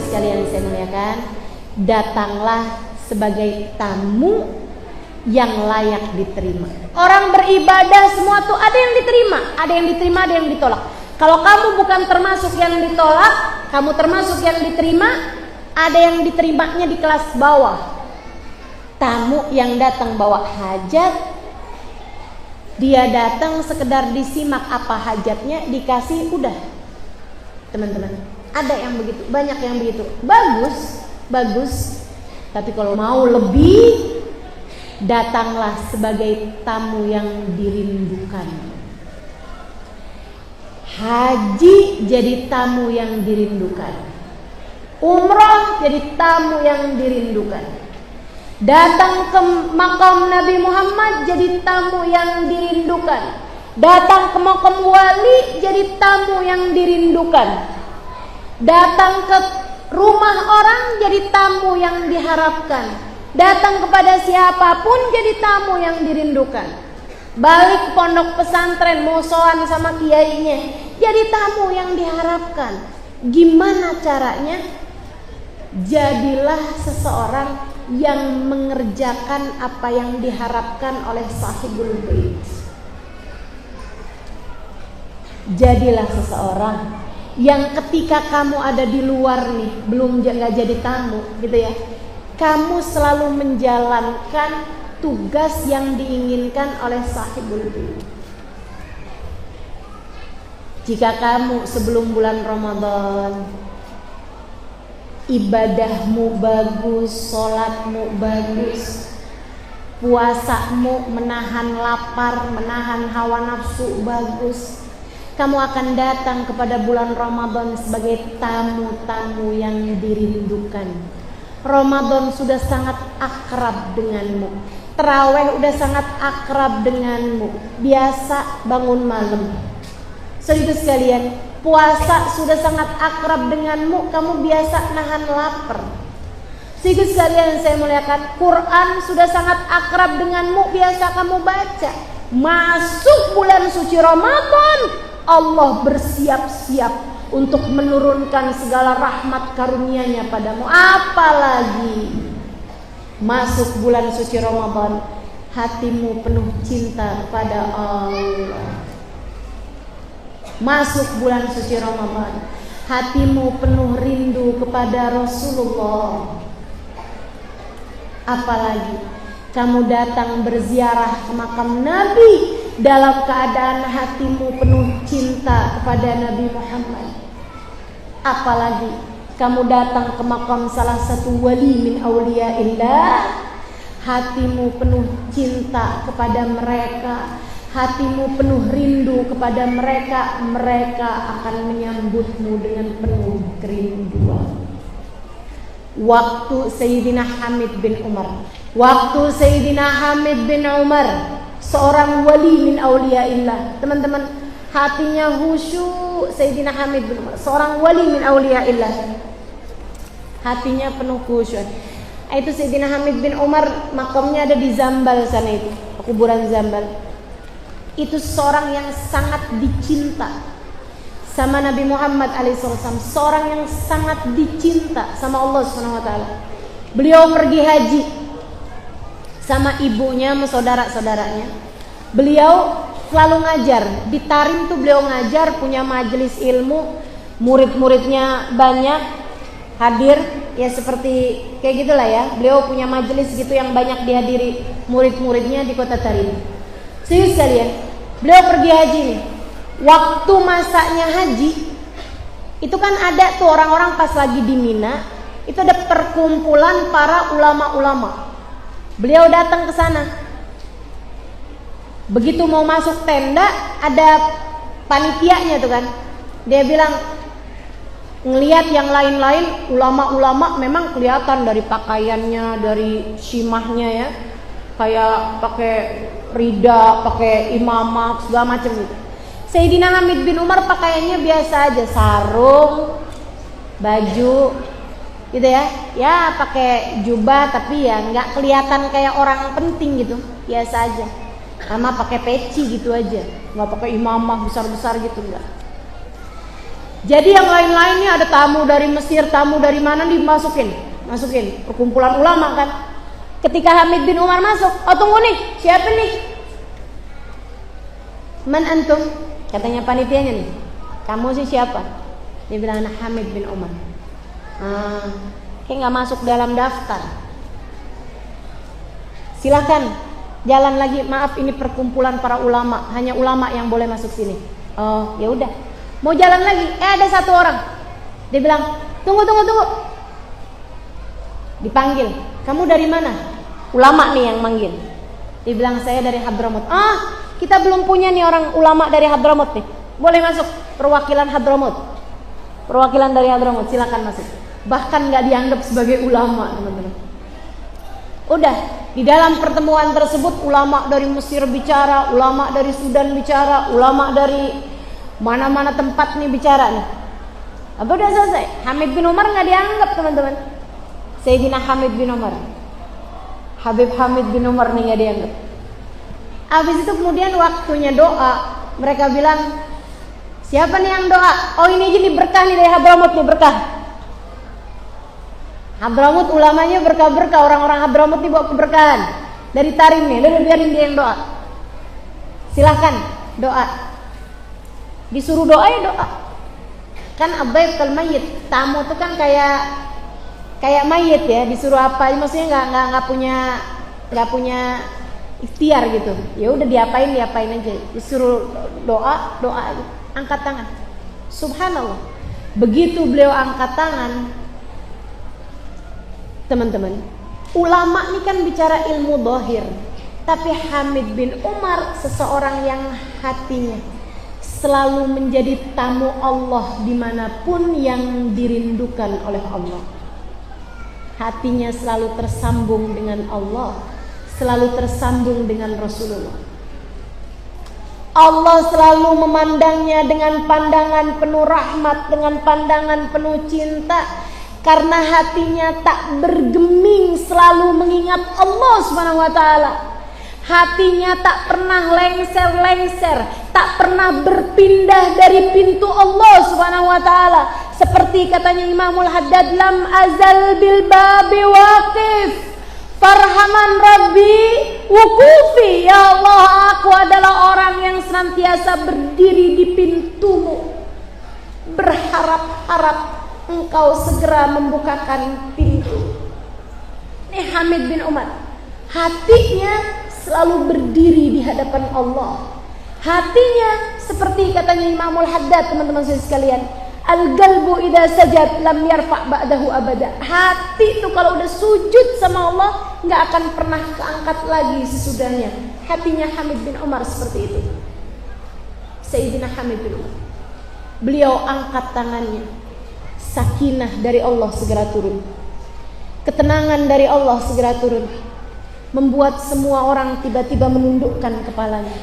Saudara sekalian saya muliakan, datanglah sebagai tamu yang layak diterima. Orang beribadah semua tuh ada yang diterima, ada yang ditolak. Kalau kamu bukan termasuk yang ditolak, kamu termasuk yang diterima. Ada yang diterimanya di kelas bawah. Tamu yang datang bawa hajat, dia datang sekedar disimak apa hajatnya, dikasih udah. Teman-teman, ada yang begitu, banyak yang begitu. Bagus. Tapi kalau mau lebih, datanglah sebagai tamu yang dirindukan. Haji jadi tamu yang dirindukan. Umrah jadi tamu yang dirindukan. Datang ke makam Nabi Muhammad jadi tamu yang dirindukan. Datang ke makam wali jadi tamu yang dirindukan. Datang ke rumah orang jadi tamu yang diharapkan. Datang kepada siapapun jadi tamu yang dirindukan. Balik ke pondok pesantren mau sowan sama kiainya jadi tamu yang diharapkan. Gimana caranya? Jadilah seseorang yang mengerjakan apa yang diharapkan oleh sahibul bait. Jadilah seseorang yang ketika kamu ada di luar nih, belum nggak jadi tamu gitu ya, kamu selalu menjalankan tugas yang diinginkan oleh sahibul bait. Jika kamu sebelum bulan Ramadan ibadahmu bagus, sholatmu bagus, puasamu menahan lapar, menahan hawa nafsu bagus, kamu akan datang kepada bulan Ramadan sebagai tamu-tamu yang dirindukan. Ramadan sudah sangat akrab denganmu, tarawih udah sangat akrab denganmu, biasa bangun malam. Saudara sekalian, puasa sudah sangat akrab denganmu, kamu biasa nahan lapar. Saudara sekalian saya muliakan, Quran sudah sangat akrab denganmu, biasa kamu baca. Masuk bulan suci Ramadan, Allah bersiap-siap untuk menurunkan segala rahmat karunia-Nya padamu. Apalagi masuk bulan suci Ramadan, hatimu penuh cinta kepada Allah. Masuk bulan suci Ramadan, hatimu penuh rindu kepada Rasulullah. Apalagi kamu datang berziarah ke makam Nabi dalam keadaan hatimu penuh cinta kepada Nabi Muhammad. Apalagi kamu datang ke makam salah satu wali min auliyaillah, hatimu penuh cinta kepada mereka, hatimu penuh rindu kepada mereka, mereka akan menyambutmu dengan penuh kerinduan. Waktu Sayyidina Hamid bin Umar, seorang wali min auliyaillah, teman-teman, hatinya khusyuk. Sayyidina Hamid bin Umar, seorang wali min auliyaillah, hatinya penuh khusyuk. Itu Sayyidina Hamid bin Umar, makamnya ada di Zambal sana, itu kuburan Zambal. Itu seorang yang sangat dicinta sama Nabi Muhammad SAW, seorang yang sangat dicinta sama Allah SWT. Beliau pergi haji sama ibunya, sama saudara-saudaranya. Beliau selalu ngajar di Tarim tuh, beliau ngajar, punya majelis ilmu, murid-muridnya banyak hadir, ya seperti kayak gitulah ya. Beliau punya majelis gitu yang banyak dihadiri murid-muridnya di kota Tarim. Serius kalian, beliau pergi haji nih. Waktu masanya haji, itu kan ada tuh orang-orang pas lagi di Mina, itu ada perkumpulan para ulama-ulama. Beliau datang ke sana. Begitu mau masuk tenda, ada panitianya tuh kan. Dia bilang, ngelihat yang lain-lain ulama-ulama memang kelihatan dari pakaiannya, dari simahnya ya, kayak pakai rida, pakai imamah, segala macam gitu. Sayyidina Hamid bin Umar pakaiannya biasa aja, sarung, baju, gitu ya. Ya pakai jubah tapi ya nggak kelihatan kayak orang penting gitu, biasa aja. Sama pakai peci gitu aja, nggak pakai imamah besar-besar gitu, enggak. Jadi yang lain-lainnya ada tamu dari Mesir, tamu dari mana dimasukin perkumpulan ulama kan. Ketika Hamid bin Umar masuk, oh tunggu nih, siapa nih? Man antum? Katanya panitianya nih. Kamu sih siapa? Dia bilang anak Hamid bin Umar. Kayak nggak masuk dalam daftar. Silakan jalan lagi. Maaf, ini perkumpulan para ulama, hanya ulama yang boleh masuk sini. Oh ya udah. Mau jalan lagi, ada satu orang. Dia bilang, tunggu. Dipanggil, kamu dari mana? Ulama nih yang manggil. Dia bilang, saya dari Hadramut. Kita belum punya nih orang ulama dari Hadramut nih. Boleh masuk, perwakilan Hadramut. Perwakilan dari Hadramut, silakan masuk. Bahkan gak dianggap sebagai ulama, teman-teman. Udah, di dalam pertemuan tersebut ulama dari Mesir bicara, ulama dari Sudan bicara, ulama dari mana-mana tempat nih bicara nih. Apa udah selesai? Hamid bin Umar nggak dianggap, teman-teman. Sayyidina Hamid bin Umar, Habib Hamid bin Umar nih nggak dianggap. Habis itu kemudian waktunya doa, mereka bilang, siapa nih yang doa? Oh ini aja nih berkah nih dari Hadramut nih, berkah. Hadramut ulamanya berkah-berkah, orang-orang Hadramut nih bawa keberkahan dari Tarim nih. Udah biarin dia yang doa. Silahkan doa. Disuruh doa ya doa. Kan abaib kal mayit, tamu tuh kan kayak mayit ya, disuruh apa? Maksudnya nggak punya ikhtiar gitu. Ya udah diapain aja. Disuruh doa, angkat tangan. Subhanallah. Begitu beliau angkat tangan, teman-teman, ulama ini kan bicara ilmu dhahir, tapi Hamid bin Umar seseorang yang hatinya selalu menjadi tamu Allah dimanapun yang dirindukan oleh Allah. Hatinya selalu tersambung dengan Allah, selalu tersambung dengan Rasulullah. Allah selalu memandangnya dengan pandangan penuh rahmat, dengan pandangan penuh cinta, karena hatinya tak bergeming, selalu mengingat Allah Subhanahu wa taala. Hatinya tak pernah lengser-lengser, tak pernah berpindah dari pintu Allah Subhanahu wa taala. Seperti katanya Imamul Haddad, lam azal bil babi waqif farhaman rabbi wukufi. Ya Allah, aku adalah orang yang senantiasa berdiri di pintumu, berharap-harap engkau segera membukakan pintu. Ini Hamid bin Umar, hatinya selalu berdiri di hadapan Allah. Hatinya seperti katanya Imamul Haddad, teman-teman sekalian, al-qalbu idza sajad lam yarfa' ba'dahu abada. Hati itu kalau udah sujud sama Allah nggak akan pernah keangkat lagi sesudahnya. Hatinya Hamid bin Umar seperti itu. Sayyidina Hamid bin Umar, beliau angkat tangannya, sakinah dari Allah segera turun, ketenangan dari Allah segera turun, membuat semua orang tiba-tiba menundukkan kepalanya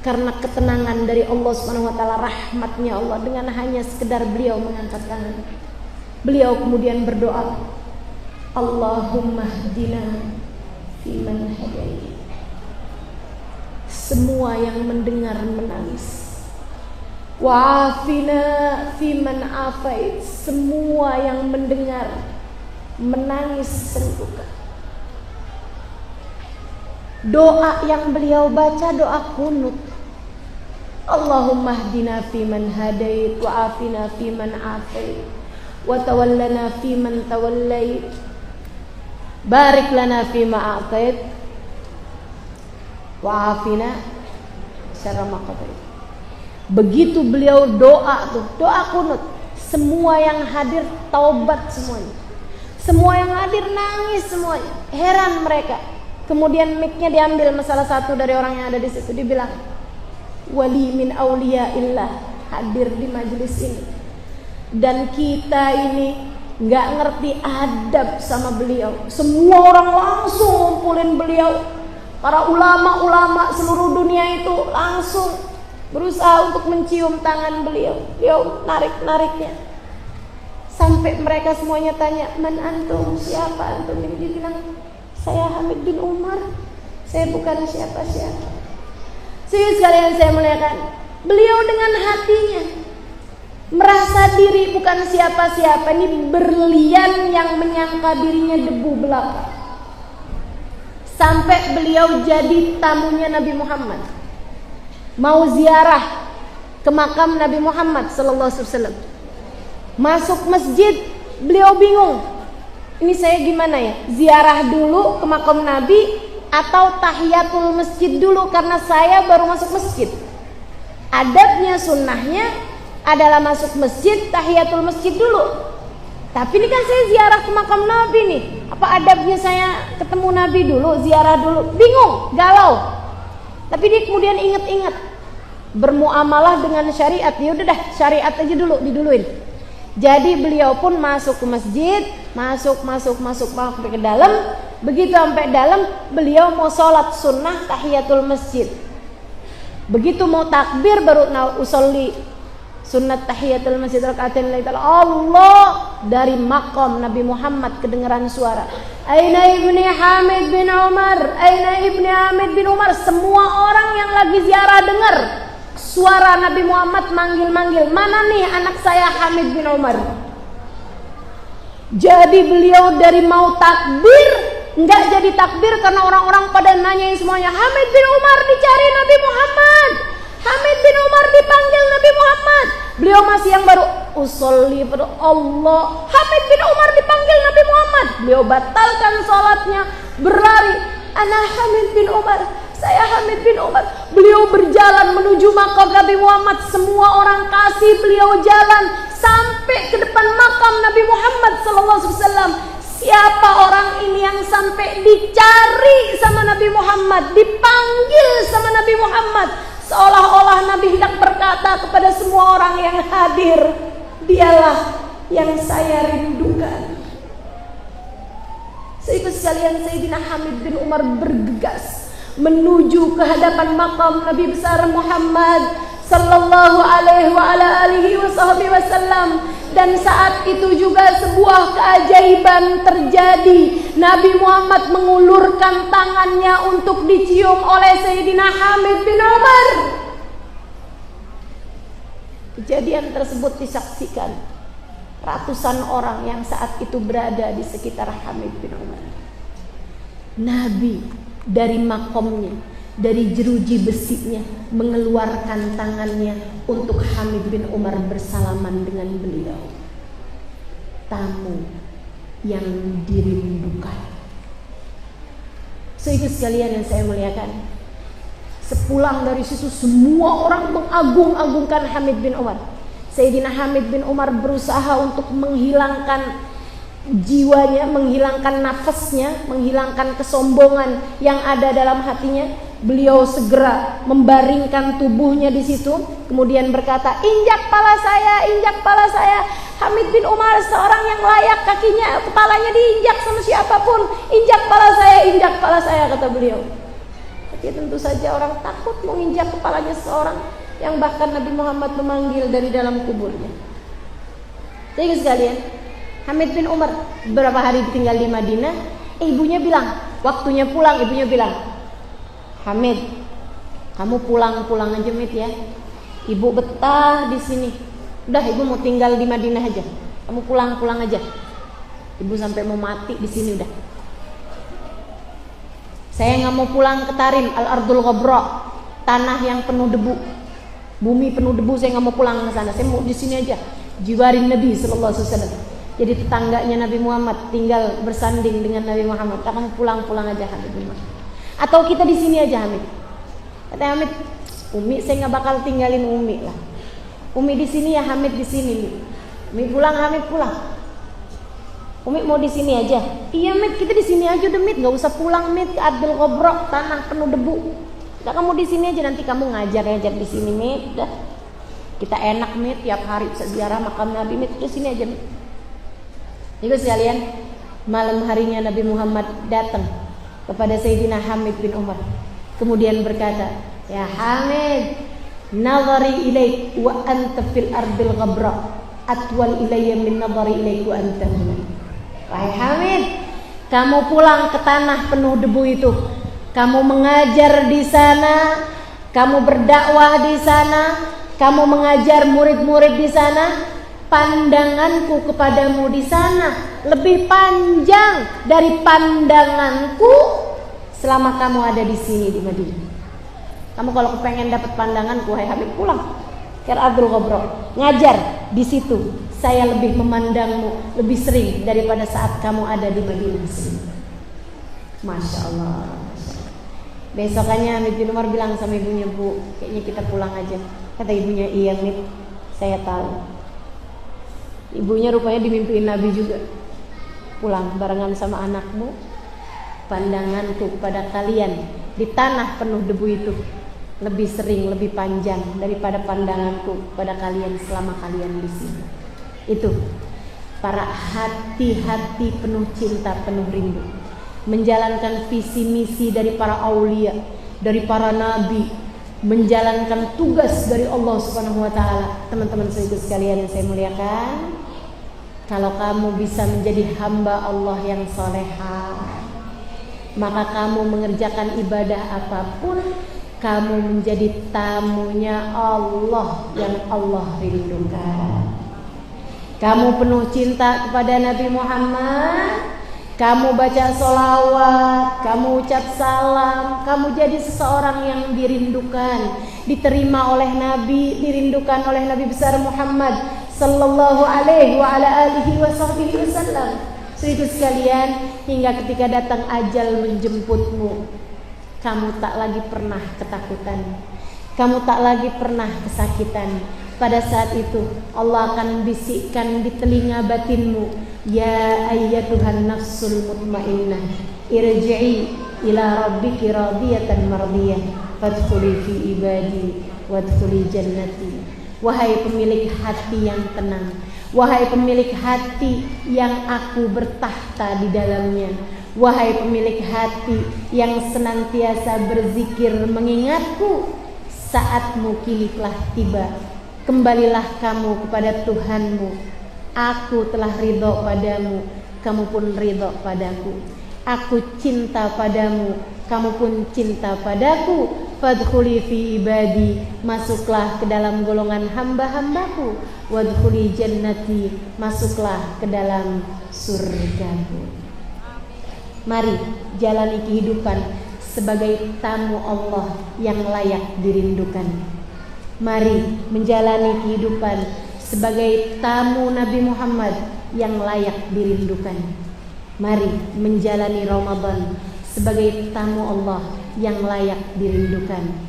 karena ketenangan dari Allah Subhanahu wa taala, rahmatnya Allah. Dengan hanya sekedar beliau mengangkat tangan, beliau kemudian berdoa, Allahumma hdina fiman hadait. Semua yang mendengar menangis. Wa'afina fiman afait. Semua yang mendengar menangis sembuhkan. Doa yang beliau baca doa kunut. Allahumma hdina fiman hadait wa afina fiman afait wa tawallana fiman tawallait barik lana fima a'tait wa afina syarra ma qadait. Begitu beliau doa tuh, doa kunut, semua yang hadir taubat semuanya. Semua yang hadir nangis semuanya. Heran mereka. Kemudian mic-nya diambil salah satu dari orang yang ada di situ, dibilang, wali min auliya illah hadir di majelis ini, dan kita ini nggak ngerti adab sama beliau. Semua orang langsung ngumpulin beliau, para ulama-ulama seluruh dunia itu langsung berusaha untuk mencium tangan beliau. Beliau narik-nariknya sampai mereka semuanya tanya, man antum, siapa antum? Dia bilang, saya Hamid bin Umar, saya bukan siapa-siapa. Sekalian saya muliakan, beliau dengan hatinya merasa diri bukan siapa-siapa. Ini berlian yang menyangka dirinya debu belaka. Sampai beliau jadi tamunya Nabi Muhammad, mau ziarah ke makam Nabi Muhammad sallallahu alaihi wasallam. Masuk masjid, beliau bingung. Ini saya gimana ya? Ziarah dulu ke makam Nabi atau tahiyatul masjid dulu, karena saya baru masuk masjid. Adabnya, sunnahnya adalah masuk masjid, tahiyatul masjid dulu. Tapi ini kan saya ziarah ke makam Nabi nih. Apa adabnya saya ketemu Nabi dulu, ziarah dulu? Bingung, galau. Tapi dia kemudian ingat-ingat, bermuamalah dengan syariat. Ya udah dah, syariat aja dulu, diduluin. Jadi beliau pun masuk ke masjid, masuk ke dalam. Begitu sampai dalam, beliau mau sholat sunnah tahiyatul masjid. Begitu mau takbir baru usolli sunnat tahiyatul masjid rakaatain lillahi ta'ala. Allah, dari maqam Nabi Muhammad kedengaran suara, Aina ibni Hamid bin Umar, Aina ibni Hamid bin Umar. Semua orang yang lagi ziarah dengar suara Nabi Muhammad manggil-manggil, mana nih anak saya Hamid bin Umar. Jadi beliau dari mau takbir nggak jadi takbir karena orang-orang pada nanyain semuanya, Hamid bin Umar dicari Nabi Muhammad, Hamid bin Umar dipanggil Nabi Muhammad. Beliau masih yang baru usolli pada Allah, Hamid bin Umar dipanggil Nabi Muhammad. Beliau batalkan sholatnya, berlari, ana Hamid bin Umar, saya Hamid bin Umar. Beliau berjalan menuju makam Nabi Muhammad. Semua orang kasih beliau jalan sampai ke depan makam Nabi Muhammad SAW. Siapa orang ini yang sampai dicari sama Nabi Muhammad, dipanggil sama Nabi Muhammad, seolah-olah Nabi hendak berkata kepada semua orang yang hadir, dialah yang saya rindukan. Sahabat sekalian, Sayyidina Hamid bin Umar bergegas menuju ke hadapan makam Nabi besar Muhammad sallallahu alaihi wasallam. Dan saat itu juga sebuah keajaiban terjadi. Nabi Muhammad mengulurkan tangannya untuk dicium oleh Sayyidina Hamid bin Umar. Kejadian tersebut disaksikan ratusan orang yang saat itu berada di sekitar Hamid bin Umar. Nabi dari makomnya, dari jeruji besinya, mengeluarkan tangannya untuk Hamid bin Umar bersalaman dengan beliau. Tamu yang dirindukan. Saudara sekalian yang saya muliakan, sepulang dari situ semua orang mengagung-agungkan Hamid bin Umar. Sayyidina Hamid bin Umar berusaha untuk menghilangkan jiwanya, menghilangkan nafasnya, menghilangkan kesombongan yang ada dalam hatinya. Beliau segera membaringkan tubuhnya di situ, kemudian berkata, injak pala saya, injak pala saya. Hamid bin Umar seorang yang layak kakinya, kepalanya diinjak sama siapapun. Injak pala saya, kata beliau. Tapi tentu saja orang takut menginjak kepalanya seorang yang bahkan Nabi Muhammad memanggil dari dalam kuburnya. Jadi sekalian, Hamid bin Umar beberapa hari tinggal di Madinah. Ibunya bilang, waktunya pulang. Ibunya bilang, Hamid, kamu pulang aja Mid ya. Ibu betah di sini. Udah, ibu mau tinggal di Madinah aja. Kamu pulang aja. Ibu sampai mau mati di sini udah. Saya nggak mau pulang ke Tarim, Al-Ardul Ghabra, tanah yang penuh debu, bumi penuh debu. Saya nggak mau pulang ke sana. Saya mau di sini aja, jiwarin Nabi Sallallahu Alaihi Wasallam. Jadi tetangganya Nabi Muhammad, tinggal bersanding dengan Nabi Muhammad. Kamu pulang aja Hamid bin Umar. Atau kita di sini aja Hamid. Kata Hamid, Umi saya nggak bakal tinggalin Umi lah. Umi di sini ya, Hamid di sini. Umi pulang, Hamid pulang. Umi mau di sini aja. Iya Mid, kita di sini aja udah Mid, nggak usah pulang Mid ke Ardul Ghabra, tanah penuh debu. Udah kamu di sini aja, nanti kamu ngajar di sini Mid. Udah. Kita enak Mid, tiap hari bisa ziarah makam Nabi Mid, di sini aja Mid. Juga sekalian, malam harinya Nabi Muhammad datang kepada Sayyidina Hamid bin Umar. Kemudian berkata, ya Hamid, nazari ilaik wa anta fil ardil ghabra atwal ilayya min nazari ilaik wa anta huna. Wahai Hamid, kamu pulang ke tanah penuh debu itu. Kamu mengajar di sana, kamu berdakwah di sana, Kamu mengajar murid-murid di sana, pandanganku kepadamu di sana lebih panjang dari pandanganku selama kamu ada di sini di Madinah. Kamu kalau pengen dapat pandanganku, hai Habib, pulang ke Ardul Ghabrah, ngajar di situ. Saya lebih memandangmu lebih sering daripada saat kamu ada di Madinah sini. Masya Allah. Besokannya Habib bin Umar bilang sama ibunya, Bu, kayaknya kita pulang aja. Kata ibunya, iya Mip, saya tahu. Ibunya rupanya dimimpiin Nabi juga. Pulang barengan sama anakmu, pandanganku pada kalian di tanah penuh debu itu lebih sering, lebih panjang daripada pandanganku pada kalian selama kalian di sini. Itu para hati-hati penuh cinta, penuh rindu, menjalankan visi misi dari para aulia, dari para nabi, menjalankan tugas dari Allah Subhanahu wa taala. Teman-teman sekalian yang saya muliakan, kalau kamu bisa menjadi hamba Allah yang soleha, maka kamu mengerjakan ibadah apapun, kamu menjadi tamunya Allah yang Allah rindukan. Kamu penuh cinta kepada Nabi Muhammad, kamu baca sholawat, kamu ucap salam, kamu jadi seseorang yang dirindukan, diterima oleh Nabi, dirindukan oleh Nabi besar Muhammad sallallahu alaihi wa ala alihi wasallam. Saudara sekalian, hingga ketika datang ajal menjemputmu, kamu tak lagi pernah ketakutan, kamu tak lagi pernah kesakitan. Pada saat itu Allah akan bisikkan di telinga batinmu, ya ayyatuhan nafsul mutmainnah, irji'i ila rabbiki radiyatan mardiyah, fadkhuli fi ibadi wadkhuli jannati. Wahai pemilik hati yang tenang, wahai pemilik hati yang aku bertahta di dalamnya, wahai pemilik hati yang senantiasa berzikir mengingatku, saatmu kini telah tiba. Kembalilah kamu kepada Tuhanmu. Aku telah ridho padamu, kamu pun ridho padaku. Aku cinta padamu, kamu pun cinta padaku. Fadkhuli fi ibadi, masuklah ke dalam golongan hamba-hambaku. Wadkhuli jannati, masuklah ke dalam surgaku. Mari jalani kehidupan sebagai tamu Allah yang layak dirindukan. Mari menjalani kehidupan sebagai tamu Nabi Muhammad yang layak dirindukan. Mari menjalani Ramadan sebagai tamu Allah yang layak dirindukan.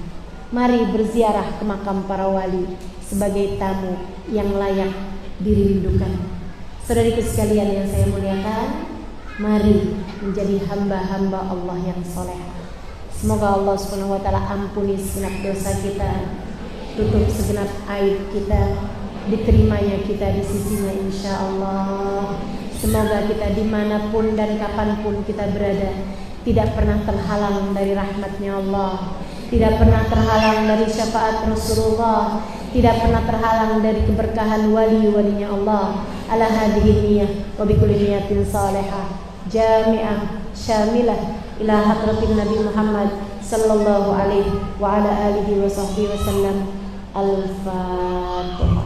Mari berziarah ke makam para wali sebagai tamu yang layak dirindukan. Saudariku sekalian yang saya muliakan, mari menjadi hamba-hamba Allah yang soleh. Semoga Allah Subhanahu wa taala ampuni segenap dosa kita, tutup segenap aib kita, diterimanya kita di sisinya insyaallah. Semoga kita dimanapun dan kapanpun kita berada tidak pernah terhalang dari rahmatnya Allah, tidak pernah terhalang dari syafaat Rasulullah, tidak pernah terhalang dari keberkahan wali-walinya Allah. Ala hadhihi niyyah wa bi kulli niyatin salihah jami'ah syamilah ila hadratin Nabi Muhammad sallallahu alaihi wa ala alihi wa sahbihi wasallam. Al-Fatihah.